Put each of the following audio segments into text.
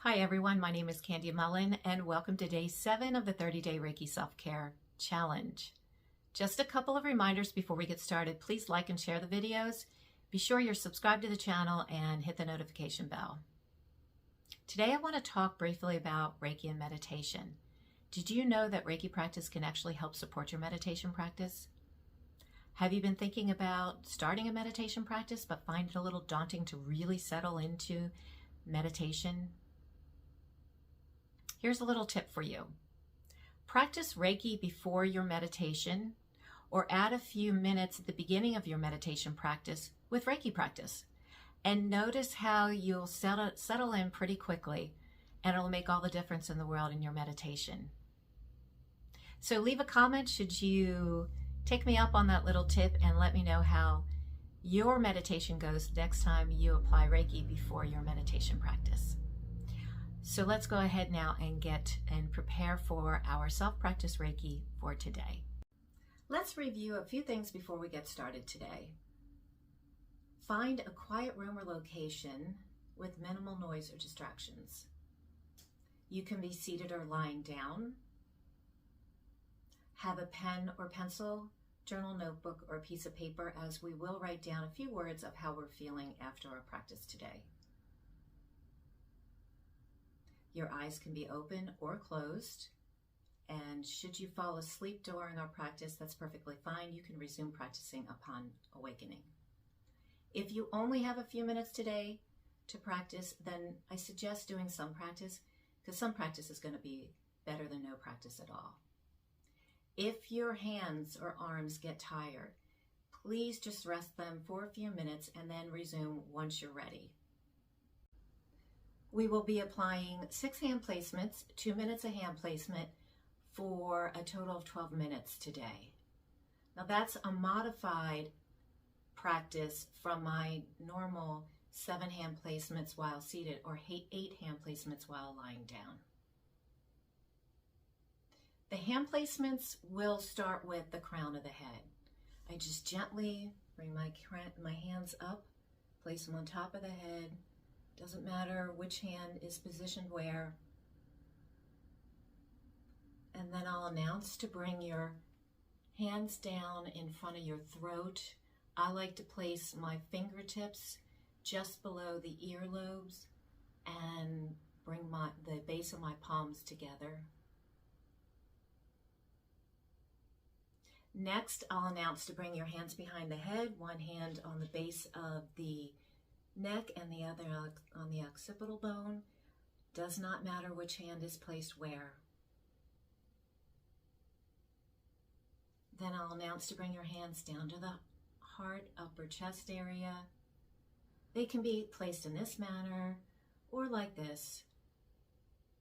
Hi everyone, my name is Kandi and welcome to day 7 of the 30-day Reiki Self-Care Challenge. Just a couple of reminders before we get started. Please like and share the videos. Be sure you're subscribed to the channel and hit the notification bell. Today I want to talk briefly about Reiki and meditation. Did you know that Reiki practice can actually help support your meditation practice? Have you been thinking about starting a meditation practice but find it a little daunting to really settle into meditation? Here's a little tip for you. Practice Reiki before your meditation or add a few minutes at the beginning of your meditation practice with Reiki practice. And notice how you'll settle in pretty quickly, and it'll make all the difference in the world in your meditation. So leave a comment should you take me up on that little tip and let me know how your meditation goes next time you apply Reiki before your meditation practice. So let's go ahead now and prepare for our self-practice Reiki for today. Let's review a few things before we get started today. Find a quiet room or location with minimal noise or distractions. You can be seated or lying down. Have a pen or pencil, journal, notebook, or a piece of paper, as we will write down a few words of how we're feeling after our practice today. Your eyes can be open or closed, and should you fall asleep during our practice, that's perfectly fine. You can resume practicing upon awakening. If you only have a few minutes today to practice, then I suggest doing some practice, because some practice is going to be better than no practice at all. If your hands or arms get tired, please just rest them for a few minutes and then resume once you're ready. We will be applying 6 hand placements, 2 minutes a hand placement, for a total of 12 minutes today. Now that's a modified practice from my normal 7 hand placements while seated or 8 hand placements while lying down. The hand placements will start with the crown of the head. I just gently bring my hands up, place them on top of the head. Doesn't matter which hand is positioned where. And then I'll announce to bring your hands down in front of your throat. I like to place my fingertips just below the earlobes and bring the base of my palms together. Next, I'll announce to bring your hands behind the head, one hand on the base of the neck and the other on the occipital bone. Does not matter which hand is placed where. Then I'll announce to bring your hands down to the heart, upper chest area. They can be placed in this manner or like this,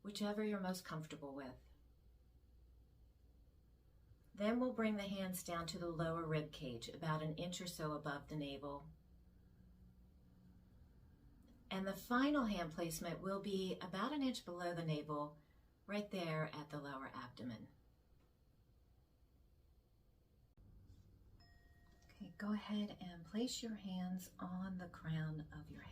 whichever you're most comfortable with. Then we'll bring the hands down to the lower rib cage, about an inch or so above the navel. And the final hand placement will be about an inch below the navel, right there at the lower abdomen. Okay, go ahead and place your hands on the crown of your head.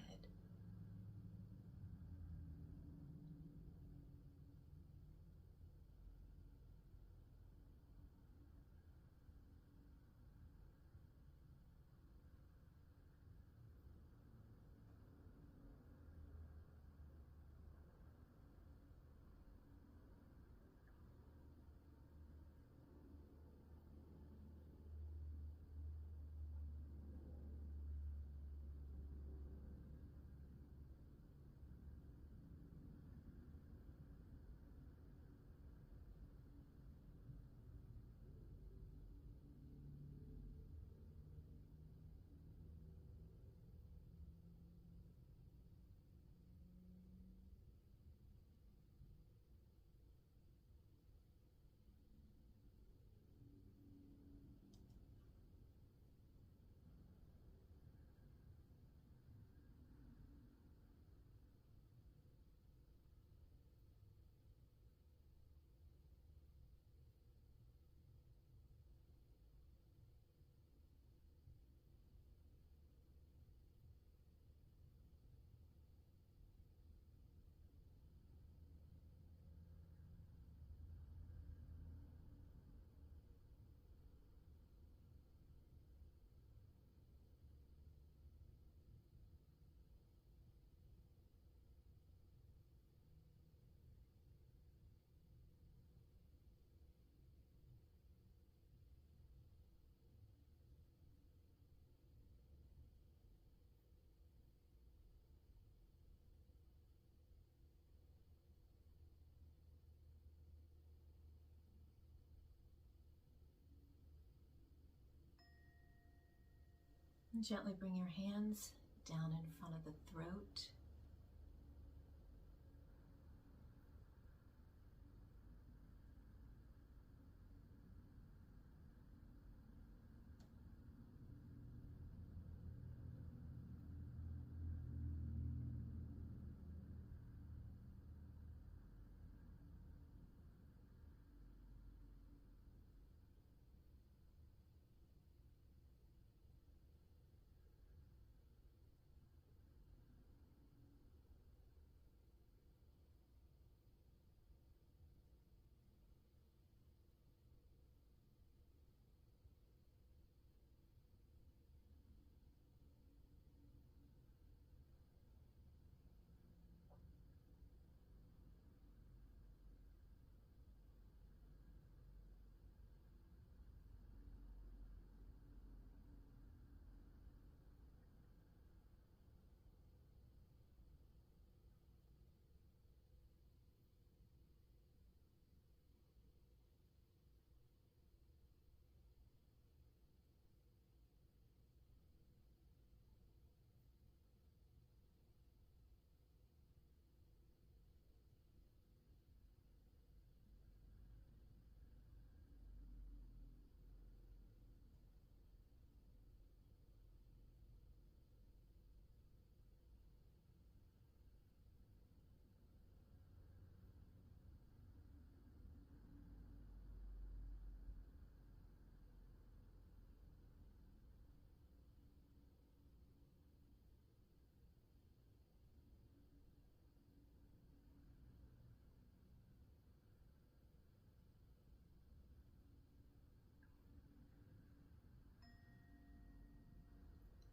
And gently bring your hands down in front of the throat.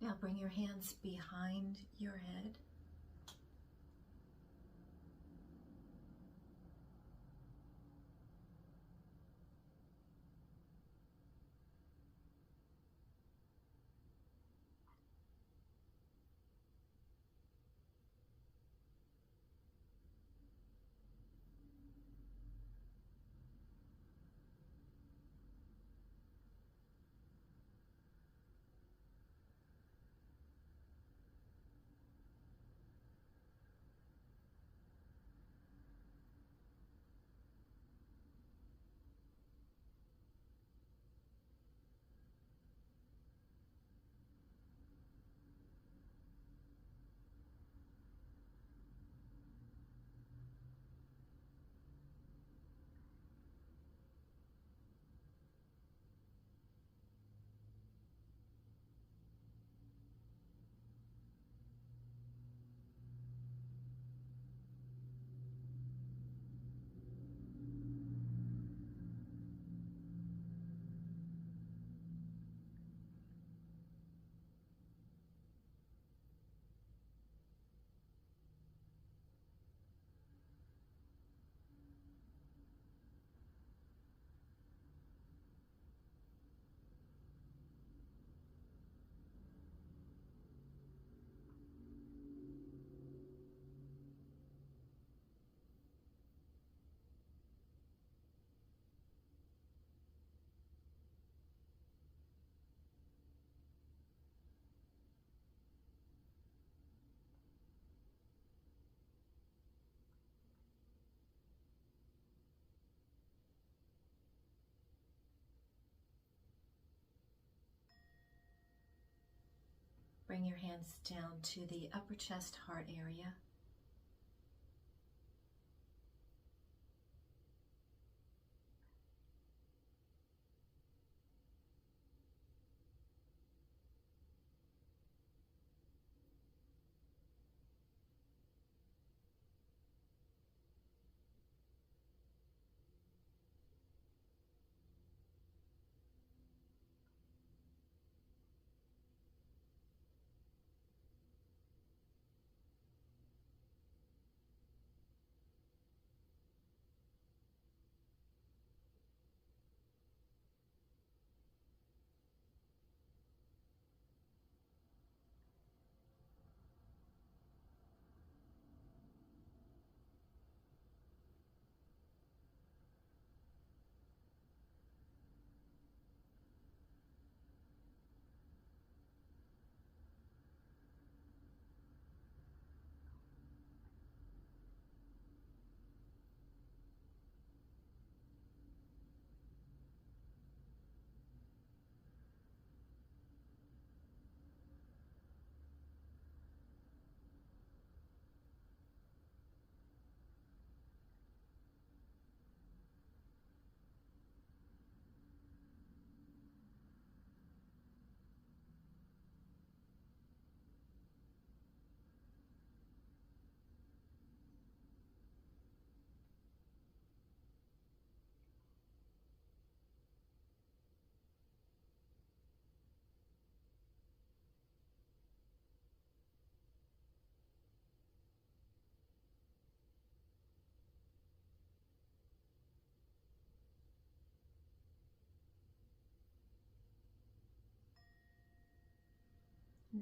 Now bring your hands behind your head. Bring your hands down to the upper chest, heart area.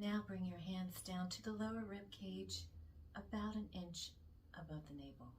Now bring your hands down to the lower rib cage, about an inch above the navel.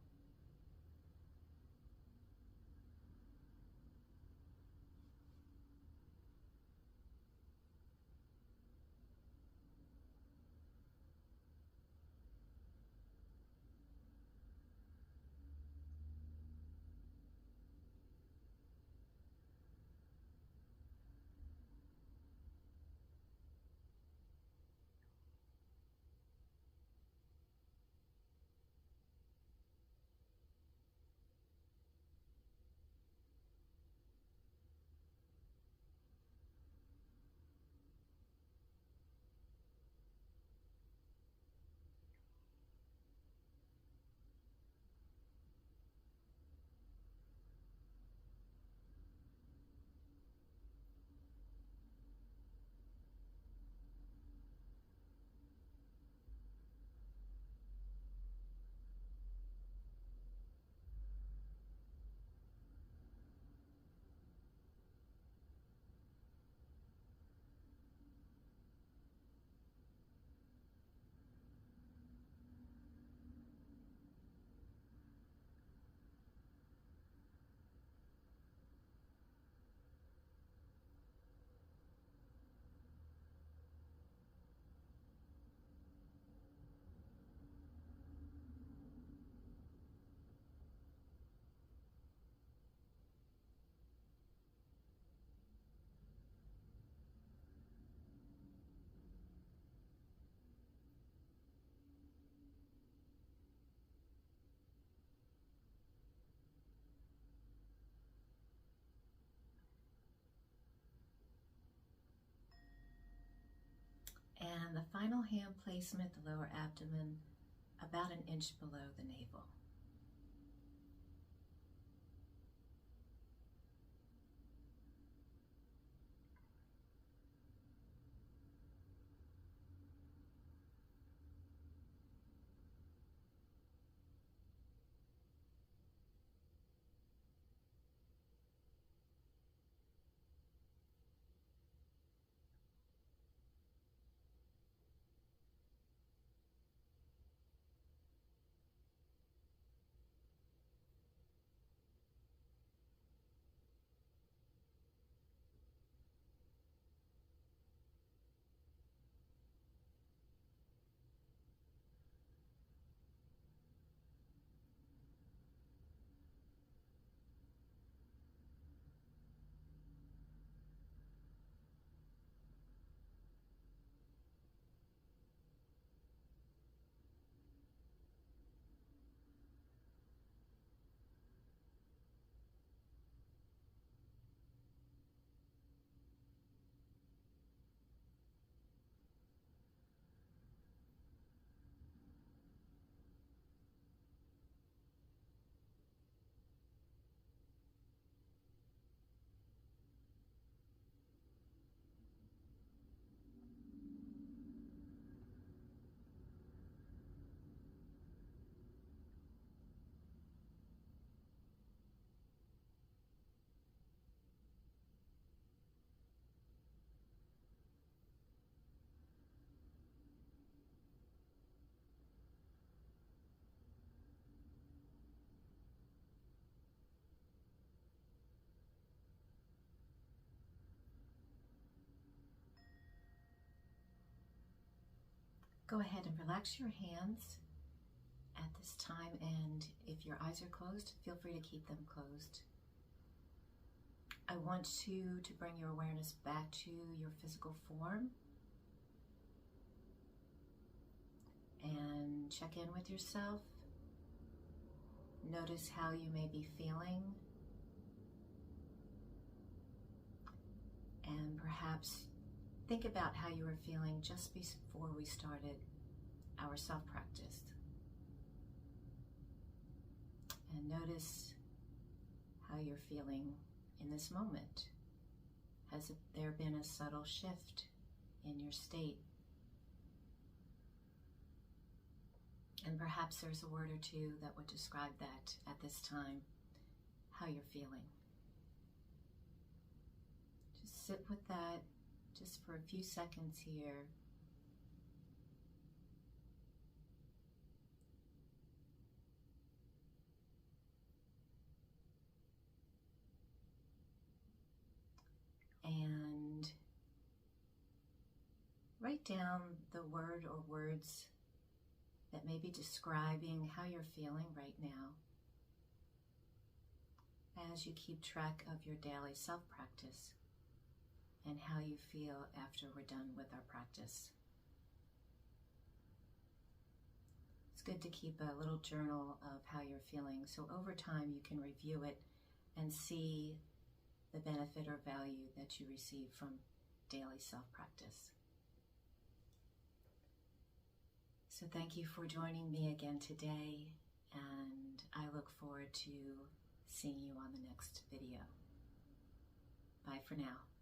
And the final hand placement, the lower abdomen, about an inch below the navel. Go ahead and relax your hands at this time, and if your eyes are closed, feel free to keep them closed. I want you to bring your awareness back to your physical form and check in with yourself. Notice how you may be feeling, and perhaps think about how you were feeling just before we started our self-practice. And notice how you're feeling in this moment. Has there been a subtle shift in your state? And perhaps there's a word or two that would describe that at this time, how you're feeling. Just sit with that just for a few seconds here write down the word or words that may be describing how you're feeling right now as you keep track of your daily self-practice and how you feel after we're done with our practice. It's good to keep a little journal of how you're feeling, so over time you can review it and see the benefit or value that you receive from daily self-practice. So thank you for joining me again today, and I look forward to seeing you on the next video. Bye for now.